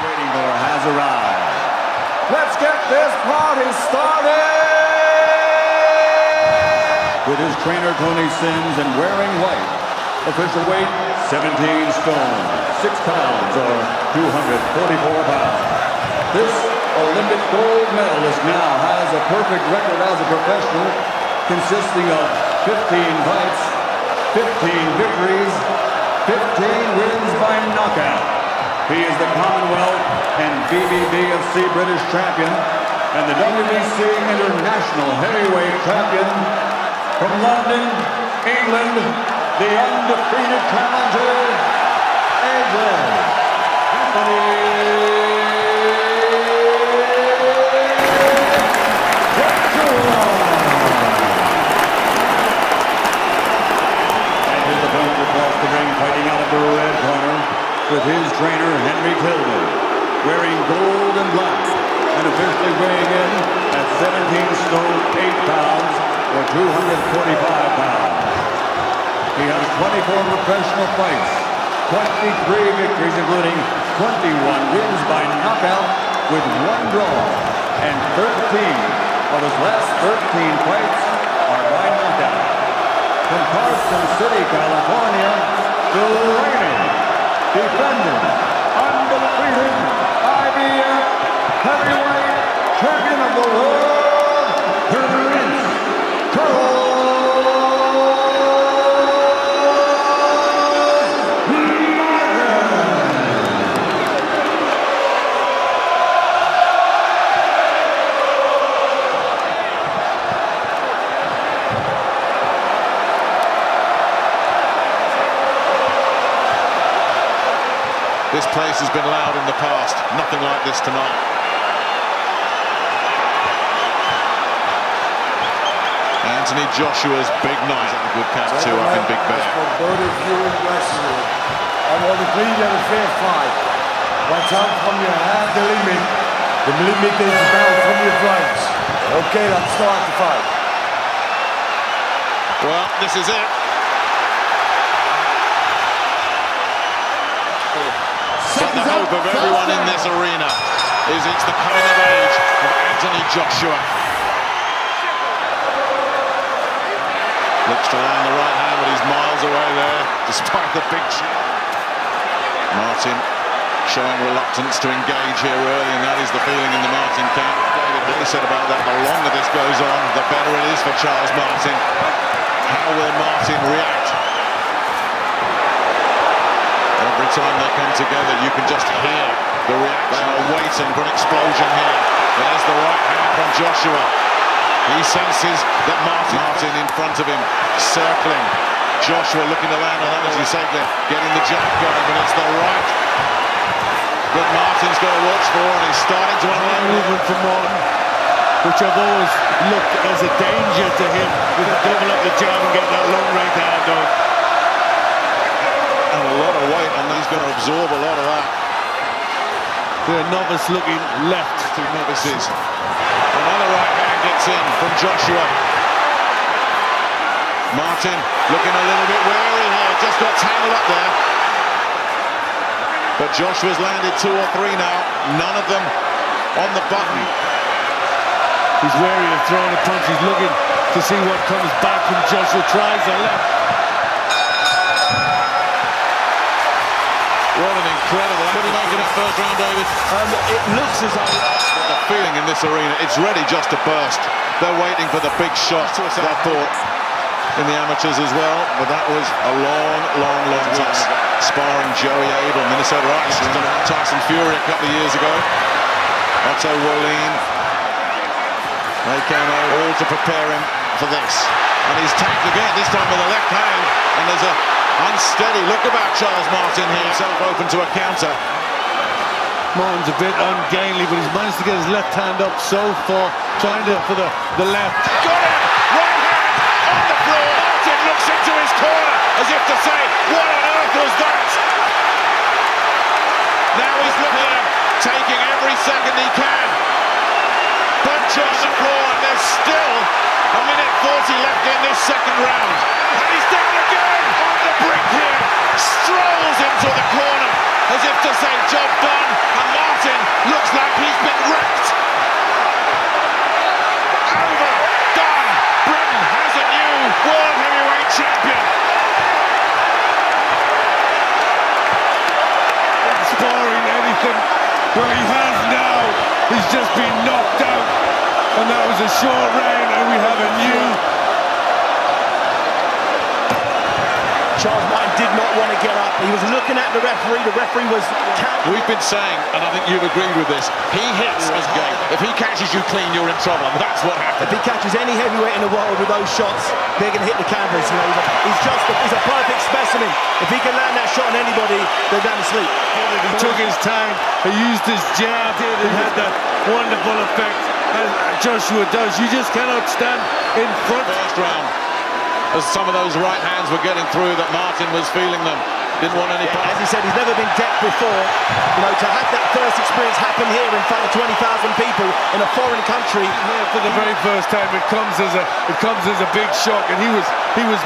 waiting for has arrived. Let's get this party started! With his trainer Tony Sims and wearing white, official weight 17 stone, 6 pounds or 244 pounds. This Olympic gold medalist now has a perfect record as a professional, consisting of 15 fights, 15 victories, 15 wins by knockout. He is the Commonwealth and BBBFC British champion and the WBC International Heavyweight champion from London, England, the undefeated challenger, fighting out of the red corner with his trainer Henry Tillman, wearing gold and black and officially weighing in at 17 stone 8 pounds or 245 pounds. He has 24 professional fights, 23 victories including 21 wins by knockout with 1 draw, and 13 of his last 13 fights are by knockout. From Carson City, California, the reigning, defending, undefeated IBO heavyweight champion of the world, Prince Charles. This place has been loud in the past, nothing like this tonight. Anthony Joshua's big night. A good count too up in Big Bear. For both of you wrestling, I want to plead at a fair fight. Watch out from your hand, the limit. The limit is down from your flanks. Okay, let's start the fight. Well, this is it. But the hope of everyone in this arena is it's the coming of age of Anthony Joshua. Looks to land the right hand, but he's miles away there, despite the big cheer. Martin showing reluctance to engage here early, and that is the feeling in the Martin camp. David, what he said about that, the longer this goes on, the better it is for Charles Martin. How will Martin react? Every time they come together, you can just hear the reaction. They are waiting for an explosion here. There's the right hand from Joshua. He senses that Martin in front of him, circling. Joshua looking to land on that, as you say, getting the jab going, but it's the right that Martin's got to watch for, and he's starting to unload. Movement from Martin, which I've always looked as a danger to him, with the double up the jab and get that long right hand on. And a lot of weight, and he's going to absorb a lot of that. The novice looking left. Two novices. Another right hand gets in from Joshua. Martin looking a little bit wary here, just got tangled up there. But Joshua's landed 2 or 3 now, none of them on the button. He's wary of throwing a punch, he's looking to see what comes back from Joshua. Tries the left. What an incredible... What do you make of that first round, David? It looks as though... The feeling in this arena, it's ready just to burst. They're waiting for the big shot, I thought, in the amateurs as well. But that was a long time. Sparring Joey Abel, Minnesota Ice, Tyson Fury a couple of years ago. Otto Wallin. They came over all to prepare him for this. And he's tagged again, this time with the left hand. And there's a unsteady look about Charles Martin here, himself open to a counter. Martin's a bit ungainly, but he's managed to get his left hand up so far, trying to for the left. Got it! Right hand on the floor. Martin looks into his corner as if to say, what on earth was that? Now he's looking at him, taking every second he can. Bunch on the floor, and there's still a minute 40 left in this second round. And he's down again on the brink here. Strolls into the corner as if to say, job done. And Martin broken, where he has now. He's just been knocked out, and that was a short reign, and we have a new. Charles Martin did not want to get up. He was looking at the referee. The referee was counting. We've been saying, and I think you've agreed with this, he hits as game. If he catches you clean, you're in trouble, and that's what happened. If he catches any heavyweight in the world with those shots, they're going to hit the canvas. You know, he's a perfect specimen. If he can land that shot on anybody, they're down to sleep. He took his time. He used his jab. It had that wonderful effect, as Joshua does. You just cannot stand in front. First round, as some of those right hands were getting through, that Martin was feeling them. Didn't want any part. As he said, he's never been decked before. You know, to have that first experience happen here in front of 20,000 people in a foreign country. Yeah, for the very first time, it comes as a big shock, and he was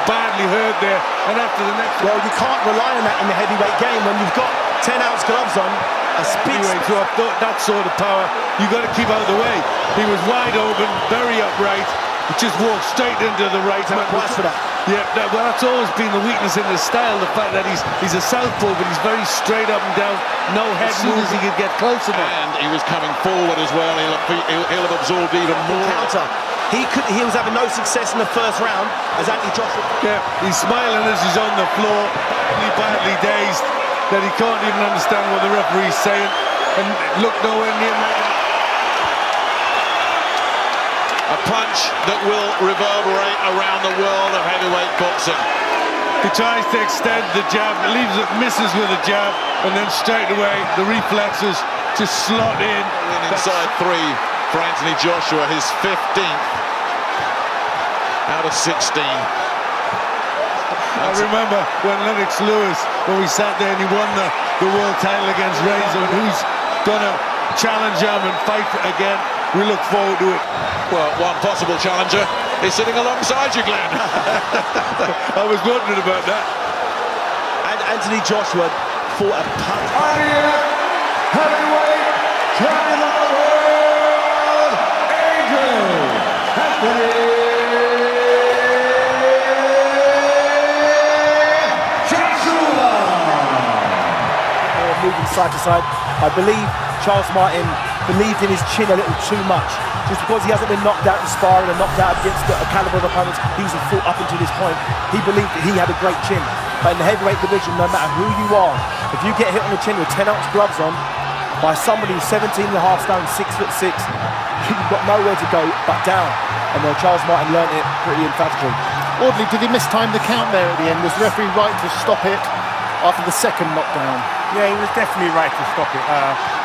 badly hurt there. And after the next, well, you can't rely on that in the heavyweight game when you've got 10-ounce gloves on. Heavyweight drop, that sort of power, you got to keep out of the way. He was wide open, very upright. He just walked straight into the right hand. Twice for that. Yeah, well, that's always been the weakness in his style, the fact that he's a southpaw, but he's very straight up and down, no head moves, he could get close enough. And he was coming forward as well. He'll have absorbed even more. Counter. He was having no success in the first round as Anthony Joshua. Yeah, he's smiling as he's on the floor, badly dazed, that he can't even understand what the referee's saying, and look nowhere near making. A punch that will reverberate around the world of heavyweight boxing. He tries to extend the jab, leaves it, misses with a jab, and then straight away the reflexes to slot in. Inside three for Anthony Joshua, his 15th out of 16. I remember when Lennox Lewis, when we sat there and he won the world title against Razor, who's gonna challenge him and fight again. We look forward to it. Well, one possible challenger is sitting alongside you, Glenn. I was wondering about that. And Anthony Joshua fought a punch. Heavyweight champion of the world, Anthony Joshua. Moving side to side. I believe Charles Martin believed in his chin a little too much. Just because he hasn't been knocked out in sparring and knocked out against a caliber of opponents he's fought up until this point, he believed that he had a great chin. But in the heavyweight division, no matter who you are, if you get hit on the chin with 10-ounce gloves on by somebody who's 17.5 stone, 6'6", you've got nowhere to go but down. And Charles Martin learned it pretty emphatically. Audley, did he mistime the count there at the end? Was the referee right to stop it after the second knockdown? Yeah, he was definitely right to stop it.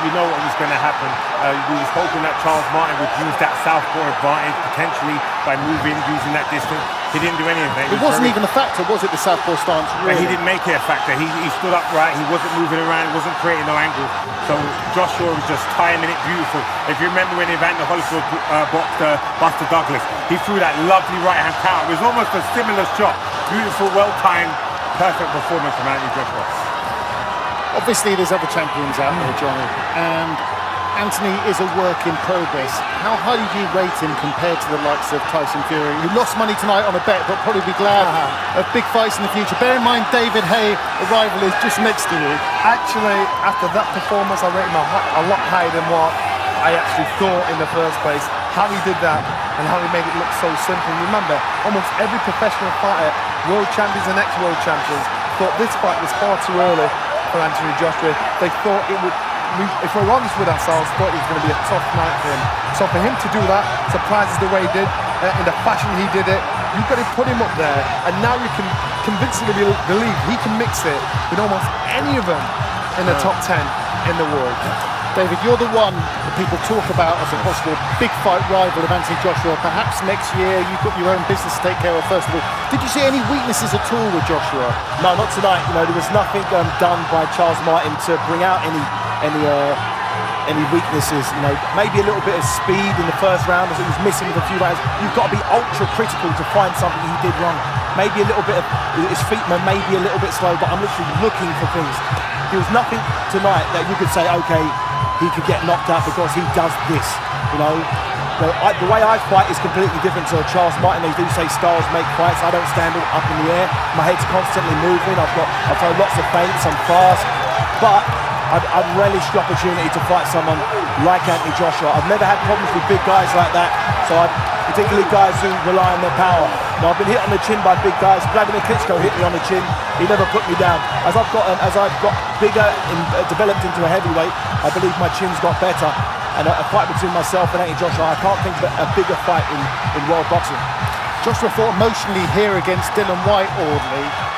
You know what was going to happen. We was hoping that Charles Martin would use that southpaw advantage potentially by moving, using that distance. He didn't do any of that. It wasn't even a factor, was it, the southpaw stance? But Really? he didn't make it a factor. He stood upright. He wasn't moving around. He wasn't creating no angle. So Joshua was just timing it beautiful. If you remember when Evander Holyfield boxed Buster Douglas, he threw that lovely right-hand power. It was almost a similar shot. Beautiful, well-timed, perfect performance from Anthony Joshua. Obviously, there's other champions out there, Johnny, and Anthony is a work in progress. How highly do you rate him compared to the likes of Tyson Fury, who lost money tonight on a bet, but probably be glad of big fights in the future? Bear in mind, David Haye, a rival, is just next to you. Actually, after that performance, I rate him a lot higher than what I actually thought in the first place. How he did that and how he made it look so simple. Remember, almost every professional fighter, world champions and ex-world champions, thought this fight was far too early for Anthony Joshua. They thought it would, if we're honest with ourselves, thought it was going to be a tough night for him. So for him to do that, surprises the way he did, in the fashion he did it, you've got to put him up there, and now you can convincingly believe he can mix it with almost any of them in the top 10 in the world. David, you're the one that people talk about as a possible big fight rival of Anthony Joshua. Perhaps next year you've got your own business to take care of first of all. Did you see any weaknesses at all with Joshua? No, not tonight. You know, there was nothing done by Charles Martin to bring out any weaknesses. You know, maybe a little bit of speed in the first round as it was missing with a few rounds. You've got to be ultra critical to find something he did wrong. Maybe a little bit of his feet were maybe a little bit slow, but I'm literally looking for things. There was nothing tonight that you could say, okay, he could get knocked out because he does this. You know, the way I fight is completely different to Charles Martin. They do say styles make fights. I don't stand up in the air. My head's constantly moving. I throw lots of feints. I'm fast, but I'd relish the opportunity to fight someone like Anthony Joshua. I've never had problems with big guys like that, so particularly guys who rely on their power. Now, I've been hit on the chin by big guys. Vladimir Klitschko hit me on the chin. He never put me down. As I've got bigger and developed into a heavyweight, I believe my chin's got better. And a fight between myself and Anthony Joshua, I can't think of a bigger fight in world boxing. Joshua fought emotionally here against Dylan White, Audley.